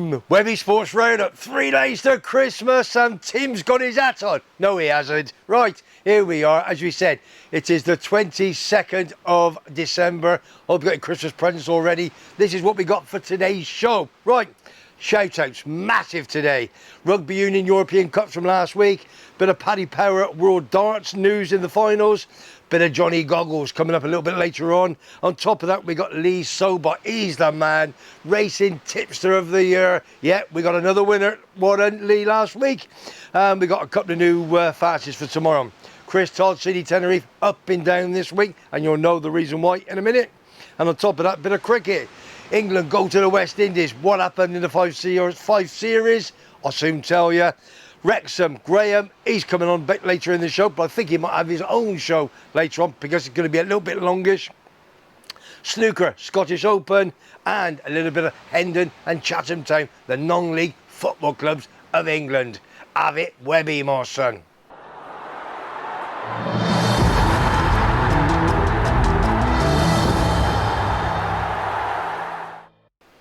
Bommmmmm! Webby Sports Roundup. 3 days to Christmas and Tim's got his hat on. No, he hasn't. Right, here we are. As we said, it is the 22nd of December. Hope you've got your Christmas presents already. This is what we got for today's show. Right, shout-outs. Massive today. Rugby Union European Cups from last week. Bit of Paddy Power World Darts news in the finals. Bit of Johnny Goggles coming up a little bit later on. On top of that, we got Lee Sobot. He's the man. Racing Tipster of the Year. Yeah, we got another winner. Warren Lee last week. We got a couple of new fastest for tomorrow. Chris Todd, City Tenerife, up and down this week. And you'll know the reason why in a minute. And on top of that, bit of cricket. England go to the West Indies. What happened in the five series? I'll soon tell you. Wrexham, Graham, he's coming on a bit later in the show, but I think he might have his own show later on because it's going to be a little bit longish. Snooker, Scottish Open, and a little bit of Hendon and Chatham Town, the non-league football clubs of England. Have it, Webby, my son.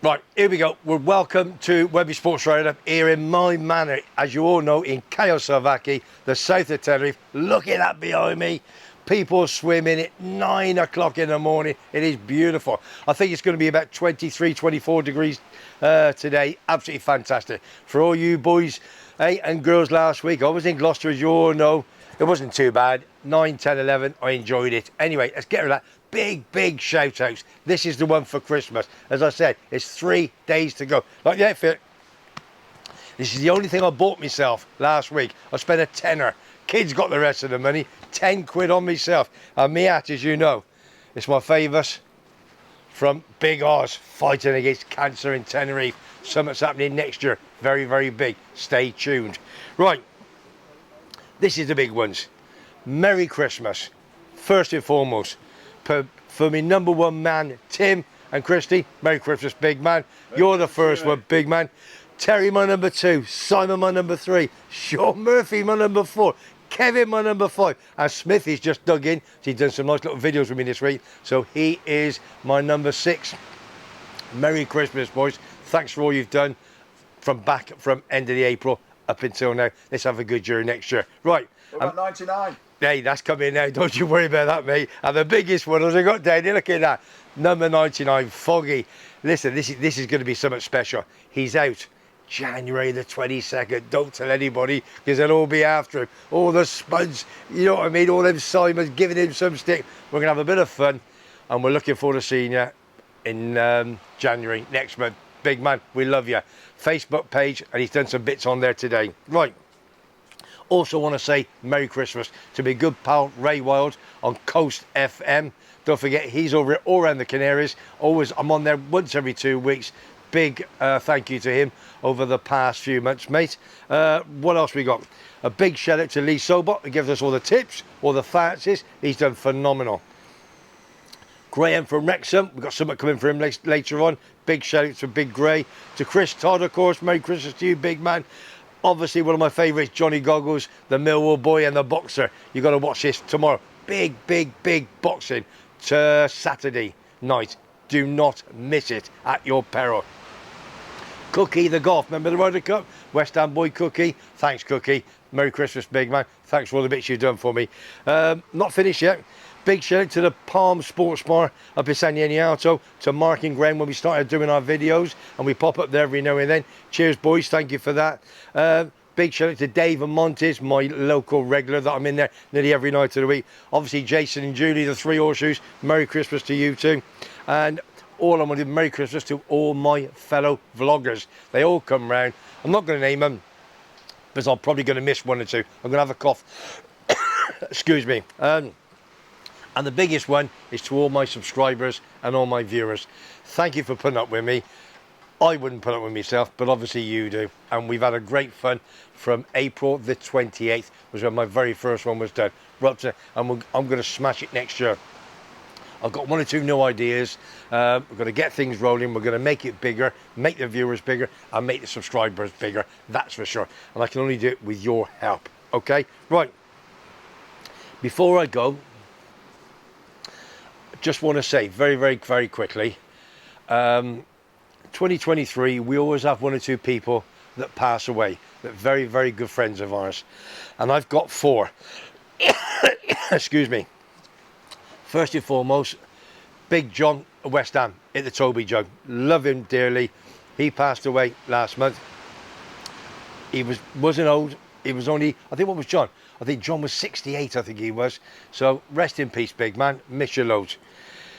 Right, here we go. We're welcome to Webby Sports Roundup here in my manor, as you all know, in CAIXESBBXXX, the south of Tenerife. Look at that behind me. People swimming at 9 o'clock in the morning. It is beautiful. I think it's going to be about 23, 24 degrees today. Absolutely fantastic. For all you boys and girls last week, I was in Gloucester, as you all know. It wasn't too bad. 9, 10, 11, I enjoyed it. Anyway, let's get rid of that. Big shout outs. This is the one for Christmas. As I said, it's 3 days to go. Like the outfit. This is the only thing I bought myself last week. I spent a tenner. Kids got the rest of the money. 10 quid on myself. And me hat, as you know, it's my favours from Big Oz, fighting against cancer in Tenerife. Something's happening next year. Very big. Stay tuned. Right. This is the big ones. Merry Christmas. First and foremost. For me number one man, Tim and Christy. Merry Christmas, big man. You're the first one, big man. Terry, my number 2. Simon, my number 3. Sean Murphy, my number 4. Kevin, my number 5. And Smith, he's just dug in. He's done some nice little videos with me this week. So he is my number 6. Merry Christmas, boys. Thanks for all you've done from end of the April up until now. Let's have a good year next year. Right. What about 99? Hey, that's coming now. Don't you worry about that, mate. And the biggest one, as I got down here, look at that. Number 99, Foggy. Listen, this is going to be something special. He's out January the 22nd. Don't tell anybody, because they'll all be after him. All the spuds, you know what I mean? All them Simons giving him some stick. We're going to have a bit of fun, and we're looking forward to seeing you in January next month. Big man, we love you. Facebook page, and he's done some bits on there today. Right. Also want to say Merry Christmas to my good pal Ray Wild on Coast FM. Don't forget, he's over it all around the Canaries. I'm on there once every 2 weeks. Big thank you to him over the past few months, mate. What else we got? A big shout out to Lee Sobot, who gives us all the tips, all the fancies. He's done phenomenal. Graham from Wrexham, we've got something coming for him later on. Big shout out to Big Gray. To Chris Todd, of course, Merry Christmas to you, big man. Obviously, one of my favourites, Johnny Goggles, the Millwall boy and the boxer. You've got to watch this tomorrow. Big boxing to Saturday night. Do not miss it at your peril. Cookie, the golf. Remember the Ryder Cup? West Ham boy Cookie. Thanks, Cookie. Merry Christmas, big man. Thanks for all the bits you've done for me. Not finished yet. Big shout out to the Palm Sports Bar up in San Alto, to Mark and Graham when we started doing our videos, and we pop up there every now and then. Cheers, boys. Thank you for that. Big shout out to Dave and Montes, my local regular that I'm in there nearly every night of the week. Obviously, Jason and Julie, the 3 horseshoes. Merry Christmas to you too. And all I'm going to do, Merry Christmas to all my fellow vloggers. They all come round. I'm not going to name them, because I'm probably going to miss 1 or 2. I'm going to have a cough. Excuse me. And the biggest one is to all my subscribers and all my viewers. Thank you for putting up with me. I wouldn't put up with myself, but obviously you do. And we've had a great fun from April the 28th, was when my very first one was done. And I'm going to smash it next year. I've got 1 or 2 new ideas. We're going to get things rolling. We're going to make it bigger, make the viewers bigger, and make the subscribers bigger. That's for sure. And I can only do it with your help. Okay? Right. Before I go, just want to say very quickly, 2023, we always have one or two people that pass away, that very, very good friends of ours. And I've got 4. Excuse me. First and foremost, Big John at West Ham at the Toby Jug. Love him dearly. He passed away last month. He wasn't old. He was only, I think, what was John? I think John was 68, I think he was. So rest in peace, big man. Miss you loads.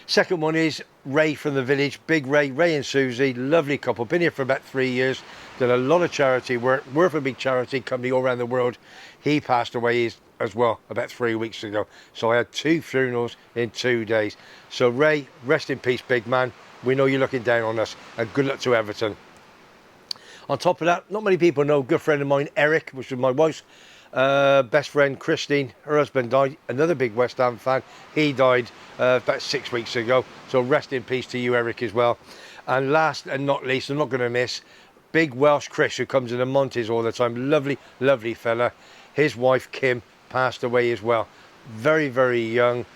Second one is Ray from the village. Big Ray and Susie, lovely couple. Been here for about 3 years. Done a lot of charity work. Work for a big charity company all around the world. He passed away as well about 3 weeks ago. So I had 2 funerals in 2 days. So Ray, rest in peace, big man. We know you're looking down on us, and good luck to Everton. On top of that, not many people know, good friend of mine, Eric, which was my wife's best friend, Christine. Her husband died, another big West Ham fan. He died about 6 weeks ago. So rest in peace to you, Eric, as well. And last and not least, I'm not going to miss, big Welsh Chris, who comes in the Montes all the time. Lovely, lovely fella. His wife, Kim, passed away as well. Very, very young.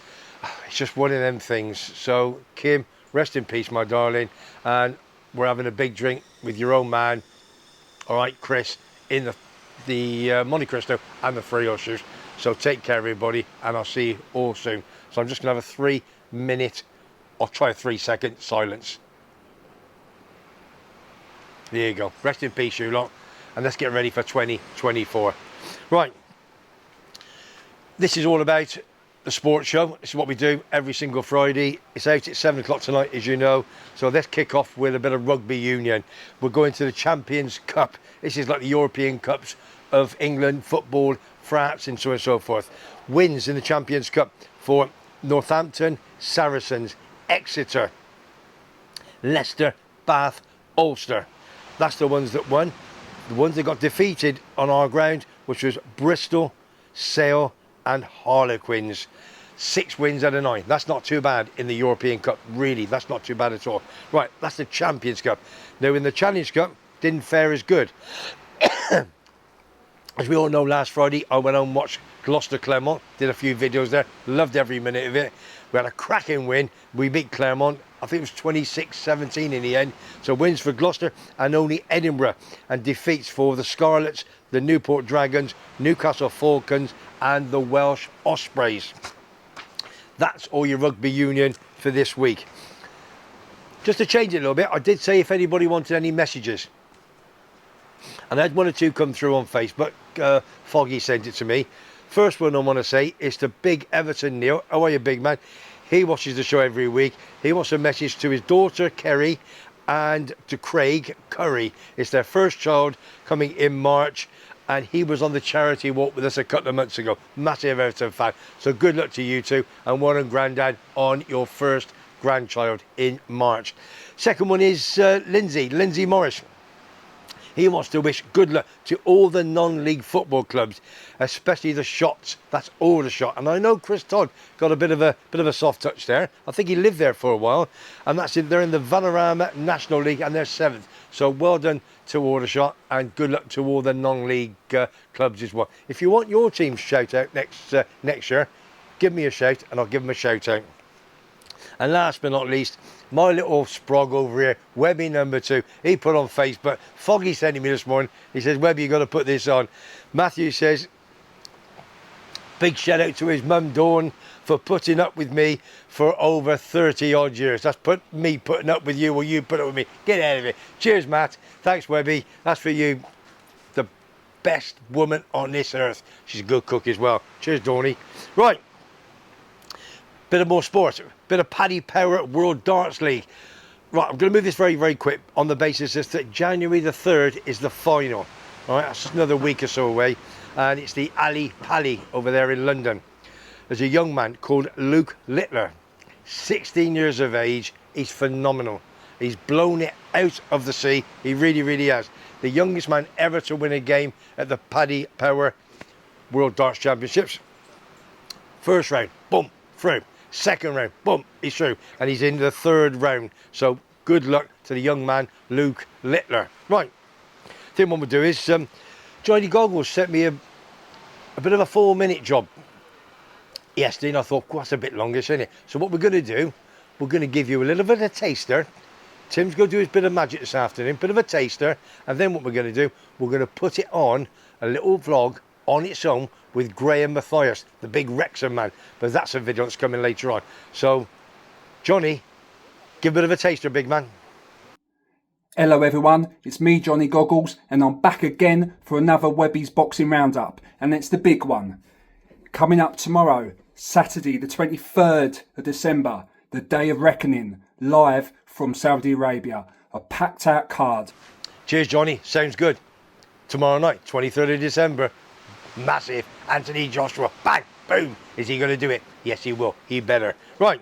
It's just one of them things. So, Kim, rest in peace, my darling. And we're having a big drink with your own man, all right, Chris, in the Monte Cristo and the Three Ushers. So take care, everybody, and I'll see you all soon. So I'm just going to have a 3-minute, or try a 3-second silence. There you go. Rest in peace, you lot. And let's get ready for 2024. Right. This is all about the sports show. This is what we do every single Friday. It's out at 7 o'clock tonight, as you know. So let's kick off with a bit of rugby union. We're going to the Champions Cup. This is like the European Cups of England, football, France, and so on and so forth. Wins in the Champions Cup for Northampton, Saracens, Exeter, Leicester, Bath, Ulster. That's the ones that won. The ones that got defeated on our ground, which was Bristol, Sale, and Harlequins. 6 wins out of 9. That's not too bad in the European Cup, really. That's not too bad at all. Right, that's the Champions Cup. Now, in the Challenge Cup, didn't fare as good. As we all know, last Friday, I went home and watched Gloucester Clermont. Did a few videos there. Loved every minute of it. We had a cracking win. We beat Clermont. I think it was 26-17 in the end. So wins for Gloucester and only Edinburgh. And defeats for the Scarlets, the Newport Dragons, Newcastle Falcons, and the Welsh Ospreys. That's all your rugby union for this week. Just to change it a little bit, I did say if anybody wanted any messages. And I had 1 or 2 come through on Facebook. Foggy sent it to me. First one I want to say is to Big Everton Neil. How are you, big man? He watches the show every week. He wants a message to his daughter, Kerry, and to Craig Curry. It's their first child coming in March. And he was on the charity walk with us a couple of months ago. Massive Everton fan. So good luck to you two. And well done, Grandad, on your first grandchild in March. Second one is Lindsay Morris. He wants to wish good luck to all the non-league football clubs, especially the Shots. That's all the Shot. And I know Chris Todd got a bit of a soft touch there. I think he lived there for a while. And that's it. They're in the Vanarama National League and they're 7th. So well done to Aldershot and good luck to all the non-league clubs as well. If you want your team's shout out next year, give me a shout and I'll give them a shout out. And last but not least, my little sprog over here, Webby number 2, he put on Facebook. Foggy sent me this morning. He says, Webby, you got to put this on. Matthew says, big shout out to his mum Dawn for putting up with me for over 30 odd years. That's me putting up with you or you put up with me. Get out of it. Cheers, Matt. Thanks, Webby. That's for you. The best woman on this earth. She's a good cook as well. Cheers, Dawny. Right. Bit of more sports. Bit of Paddy Power World Darts League. Right, I'm going to move this very, very quick on the basis that January the 3rd is the final. All right, that's just another week or so away. And it's the Ali Pali over there in London. There's a young man called Luke Littler, 16 years of age. He's phenomenal. He's blown it out of the sea. He really, really has. The youngest man ever to win a game at the Paddy Power World Darts Championships. First round, boom, through. Second round, boom, he's through. And he's in the 3rd round. So good luck to the young man, Luke Littler. Right, I think what we'll do is, Johnny Goggles sent me a bit of a 4-minute job yesterday, and I thought, well, that's a bit longish, isn't it? So what we're going to do, we're going to give you a little bit of a taster Tim's going to do his bit of magic this afternoon, bit of a taster, and then what we're going to do, we're going to put it on a little vlog on its own with Graham Matthias, the big Wrexham man. But that's a video that's coming later on. So, Johnny, give a bit of a taster, big man. Hello everyone, it's me Johnny Goggles and I'm back again for another WEBBY'S boxing roundup, and it's the big one. Coming up tomorrow, Saturday the 23rd of December, the Day of Reckoning, live from Saudi Arabia. A packed out card. Cheers Johnny, sounds good. Tomorrow night, 23rd of December, massive Anthony Joshua, bang, boom. Is he going to do it? Yes he will, he better. Right.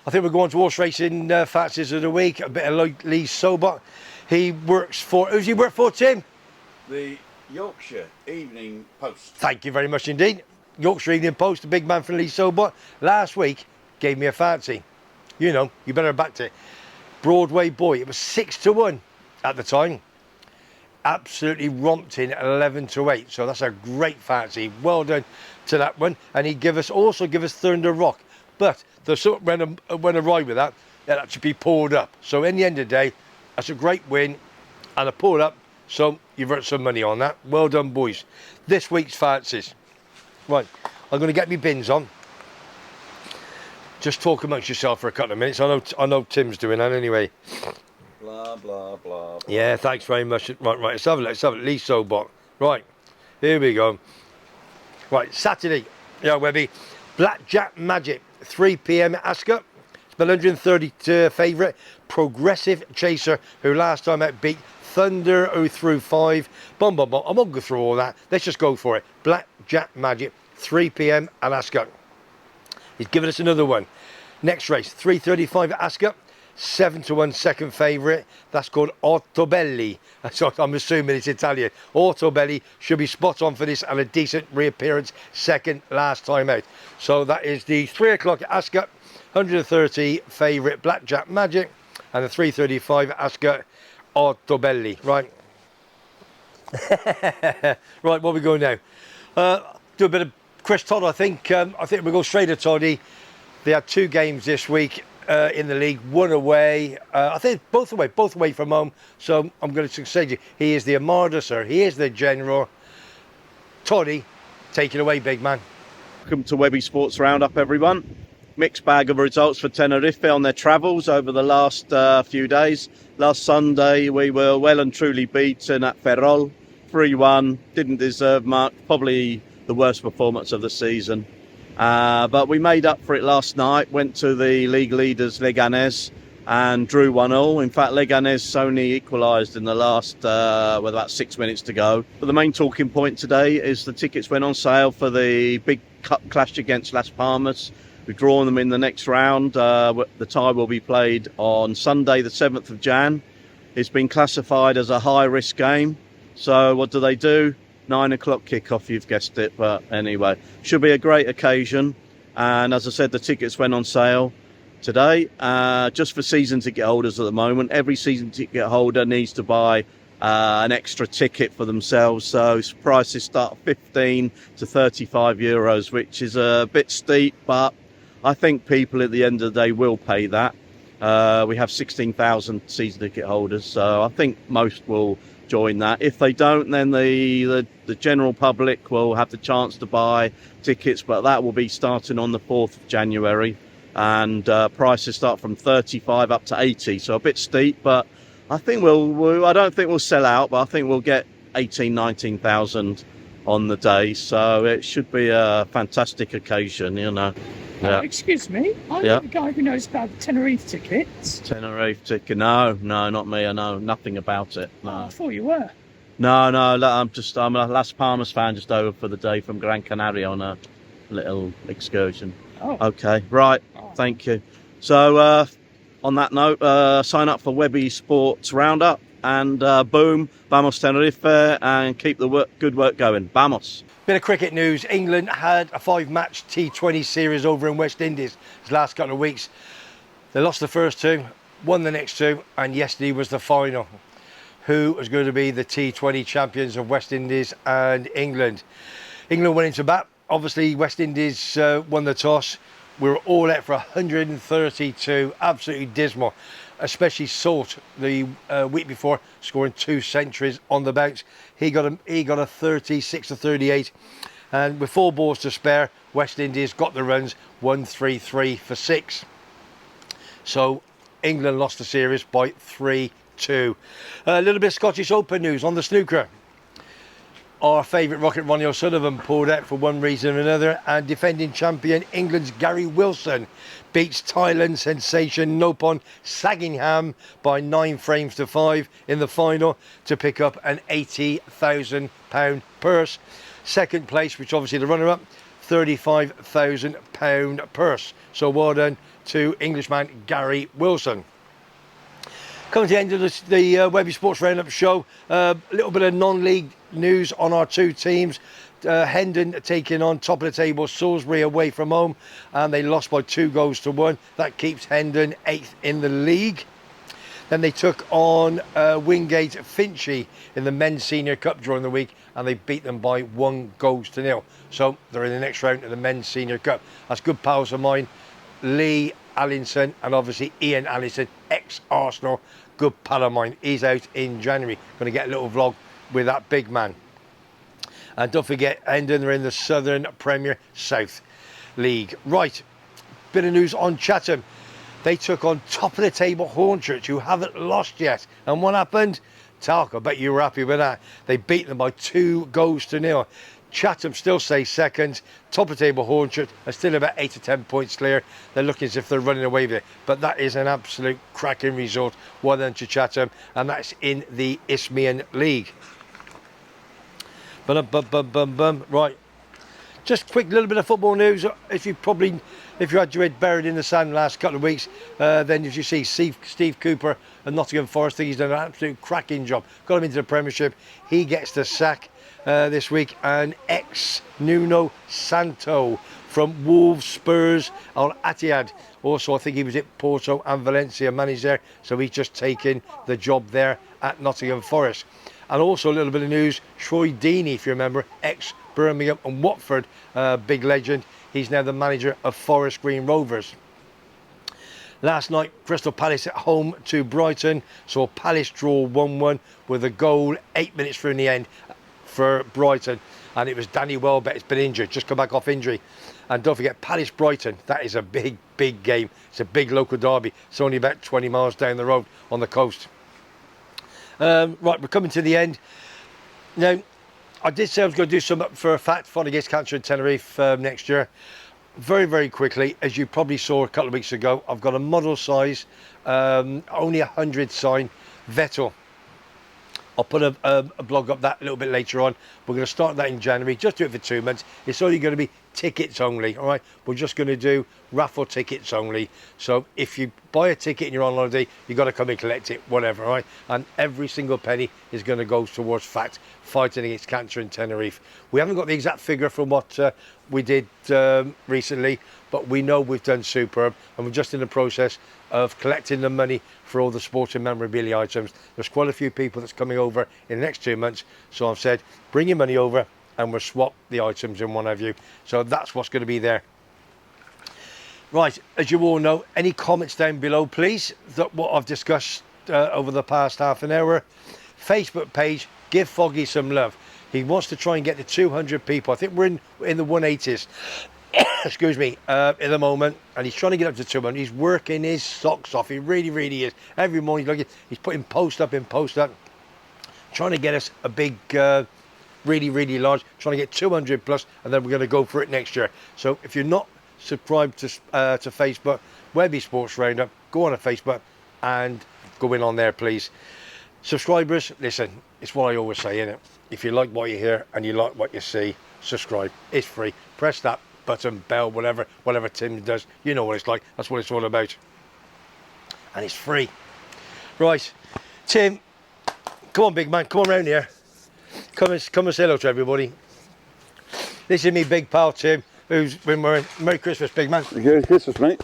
I think we're going to horse racing facts of the week. A bit of Lee Sobot. He works for, who's he work for, Tim? The Yorkshire Evening Post. Thank you very much indeed. Yorkshire Evening Post, the big man from Lee Sobot. Last week, gave me a fancy. You know, you better have backed it. Broadway Boy, it was 6-1 at the time. Absolutely romped in 11-8. So that's a great fancy. Well done to that one. And he also give us Thunder Rock. But when I ride with that, that should be pulled up. So in the end of the day, that's a great win and a pulled up. So you've earned some money on that. Well done, boys. This week's fancies. Right, I'm going to get me bins on. Just talk amongst yourself for a couple of minutes. I know Tim's doing that anyway. Blah, blah, blah, blah. Yeah, thanks very much. Right, let's have a look. Lee Sobot. Right, here we go. Right, Saturday. Yeah, Webby. Blackjack Magic. 3 p.m. at ACCOUT. It's my 130 favourite. Progressive Chaser, who last time out beat Thunder 0-5. Bum, bum, bum. I won't go through all that. Let's just go for it. Blackjack Magic, 3 p.m. at ACCOUT. He's given us another one. Next race, 3:35 at ACCOUT. 7-1 second favourite. That's called Ortobelli. So I'm assuming it's Italian. Ortobelli should be spot on for this and a decent reappearance second last time out. So that is the 3 o'clock at ACCOUT. 130 favourite Blackjack Magic and the 3:35 at ACCOUT Ortobelli. Right. Right, what we go now? Do a bit of Chris Todd, I think. I think we'll go straight to Toddy. They had 2 games this week. In the league, 1 away. I think both away from home. So I'm going to succeed you. He is the Armada, sir. He is the general. Toddy, take it away, big man. Welcome to WEBBY'S Sports Roundup, everyone. Mixed bag of results for Tenerife on their travels over the last few days. Last Sunday, we were well and truly beaten at Ferrol. 3-1, didn't deserve much. Probably the worst performance of the season. But we made up for it last night, went to the league leaders Leganés and drew 1-1. In fact, Leganés only equalised in the last, with about 6 minutes to go. But the main talking point today is the tickets went on sale for the big cup clash against Las Palmas. We've drawn them in the next round. The tie will be played on Sunday, the 7th of Jan. It's been classified as a high-risk game. So what do? 9 o'clock kickoff, you've guessed it, but anyway, should be a great occasion. And as I said, the tickets went on sale today, just for season ticket holders at the moment. Every season ticket holder needs to buy an extra ticket for themselves, so prices start 15 to 35 euros, which is a bit steep, but I think people at the end of the day will pay that. We have 16,000 season ticket holders, so I think most will join that. If they don't, then the general public will have the chance to buy tickets, but that will be starting on the 4th of January, and prices start from 35 up to 80, so a bit steep, but I think I don't think we'll sell out, but I think we'll get 19,000 on the day, so it should be a fantastic occasion, you know. Yeah. Excuse me, I'm the guy who knows about the Tenerife tickets. Tenerife ticket? No, not me. I know nothing about it. No. Oh, I thought you were. No, I'm a Las Palmas fan, just over for the day from Gran Canaria on a little excursion. Oh. Okay, right. Oh. Thank you. So, on that note, sign up for WEBBY'S Sports Roundup, and boom, vamos Tenerife, and keep the good work going. Vamos. Bit of cricket news. England had a 5-match T20 series over in West Indies this last couple of weeks. They lost the first 2, won the next 2, and yesterday was the final. Who was going to be the T20 champions of West Indies and England? England went into bat. Obviously, West Indies won the toss. We were all out for 132. Absolutely dismal. especially Salt the week before, scoring 2 centuries on the bounce. He got a 36 to 38, and with 4 balls to spare, West Indies got the runs, 1-3-3 for 6. So England lost the series by 3-2. A little bit of Scottish Open news on the snooker. Our favourite rocket Ronnie O'Sullivan pulled out for one reason or another, and defending champion England's Gary Wilson beats Thailand sensation Nopon Sagingham by 9 frames to 5 in the final to pick up an £80,000 purse. Second place, which obviously the runner-up, £35,000 purse. So well done to Englishman Gary Wilson. Coming to the end of the Webby Sports Roundup show, a little bit of non-league news on our 2 teams. Hendon taking on top of the table Salisbury away from home, and they lost by 2 goals to 1. That keeps Hendon 8th in the league. Then they took on Wingate Finchley in the Men's Senior Cup during the week, and they beat them by 1 goal to 0. So they're in the next round of the Men's Senior Cup. That's good pals of mine, Lee Allinson, and obviously Ian Allison, ex-Arsenal, good pal of mine. He's out in January. Going to get a little vlog with that big man. And don't forget, Hendon are in the Southern Premier South League. Right, bit of news on Chatham. They took on top of the table Hornchurch, who haven't lost yet. And what happened? Talk, I bet you were happy with that. They beat them by 2 goals to 0. Chatham still stay second. Top of the table Hornchurch are still about 8 to 10 points clear. They're looking as if they're running away with it. But that is an absolute cracking result. Well done to Chatham. And that's in the Isthmian League. Right. Just quick little bit of football news. If you had your head buried in the sand last couple of weeks, then as you see, Steve Cooper and Nottingham Forest, I think he's done an absolute cracking job. Got him into the Premiership. He gets the sack this week, and ex-Nuno Santo from Wolves, Spurs, Al Ittihad. Also, I think he was at Porto and Valencia, managed there, so he's just taken the job there at Nottingham Forest. And also a little bit of news, Troy Deeney, if you remember, ex-Birmingham and Watford big legend. He's now the manager of Forest Green Rovers. Last night, Crystal Palace at home to Brighton. Saw Palace draw 1-1 with a goal 8 minutes through in the end for Brighton. And it was Danny Welbeck has been injured, just come back off injury. And don't forget, Palace-Brighton, that is a big, big game. It's a big local derby. It's only about 20 miles down the road on the coast. Right, we're coming to the end. Now, I did say I was going to do some for F.A.C.T, Fight Against Cancer in Tenerife next year. Very, very quickly, as you probably saw a couple of weeks ago, I've got a model size, only 100 sign Vettel. I'll put a blog up that a little bit later on. We're going to start that in January. Just do it for 2 months. It's only going to be tickets only, all right? We're just going to do raffle tickets only. So if you buy a ticket and you're on holiday, you've got to come and collect it, whatever, all right? And every single penny is going to go towards F.A.C.T, Fighting Against Cancer in Tenerife. We haven't got the exact figure from what we did recently, but we know we've done superb, and we're just in the process of collecting the money for all the sporting memorabilia items. There's quite a few people that's coming over in the next 2 months, so I've said bring your money over and we'll swap the items in one of you. So that's what's going to be there. Right, as you all know, any comments down below please, that what I've discussed over the past half an hour. Facebook page, give Foggy some love. He wants to try and get to 200 people. I think we're in the 180s excuse me, at the moment, and he's trying to get up to 200. He's working his socks off. He really, really is. Every morning he's putting post up, trying to get us a big, really, really large, trying to get 200 plus, and then we're going to go for it next year. So if you're not subscribed to Facebook, Webby Sports Roundup, go on to Facebook and go in on there, please. Subscribers, listen, it's what I always say, innit? If you like what you hear and you like what you see, subscribe. It's free. Press that button, bell, whatever Tim does. You know what it's like. That's what it's all about. And it's free. Right, Tim, come on, big man. Come on round here. Come and say hello to everybody. This is me big pal, Tim, who's been wearing... Merry Christmas, big man. Merry Christmas, mate.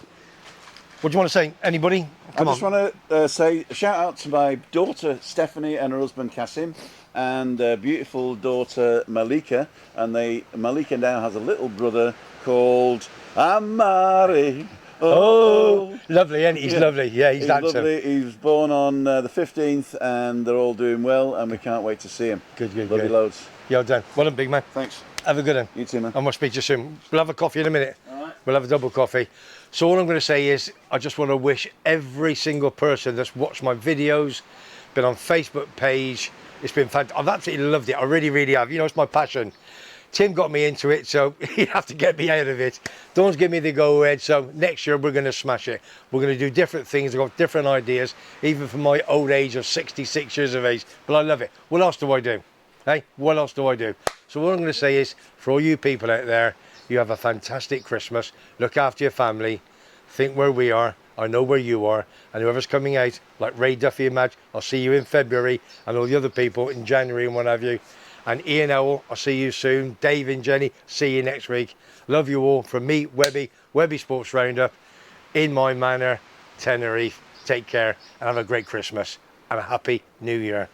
What do you want to say? Anybody? Come on. I just want to say a shout out to my daughter Stephanie and her husband Kasim, and beautiful daughter Malika. And Malika now has a little brother called Amari. Oh, lovely, and he's lovely. Yeah, he's handsome. lovely. He was born on the 15th, and they're all doing well, and we can't wait to see him. Good, good, Love you good. loads. Well done. Well done, big man. Thanks. Have a good one. You too, man. I must speak to you soon. We'll have a coffee in a minute. All right. We'll have a double coffee. So all I'm going to say is I just want to wish every single person that's watched my videos, been on Facebook page, it's been fantastic. I've absolutely loved it. I really, really have. You know, it's my passion. Tim got me into it, so he'd have to get me out of it. Dawn's give me the go-ahead, so next year we're going to smash it. We're going to do different things. I've got different ideas, even for my old age of 66 years of age. But I love it. What else do I do? Hey, what else do I do? So what I'm going to say is, for all you people out there, you have a fantastic Christmas. Look after your family. Think where we are. I know where you are. And whoever's coming out, like Ray Duffy and Madge, I'll see you in February, and all the other people in January and what have you. And Ian Owl, I'll see you soon. Dave and Jenny, see you next week. Love you all. From me, Webby Sports Roundup, in my manor, Tenerife. Take care and have a great Christmas and a happy New Year.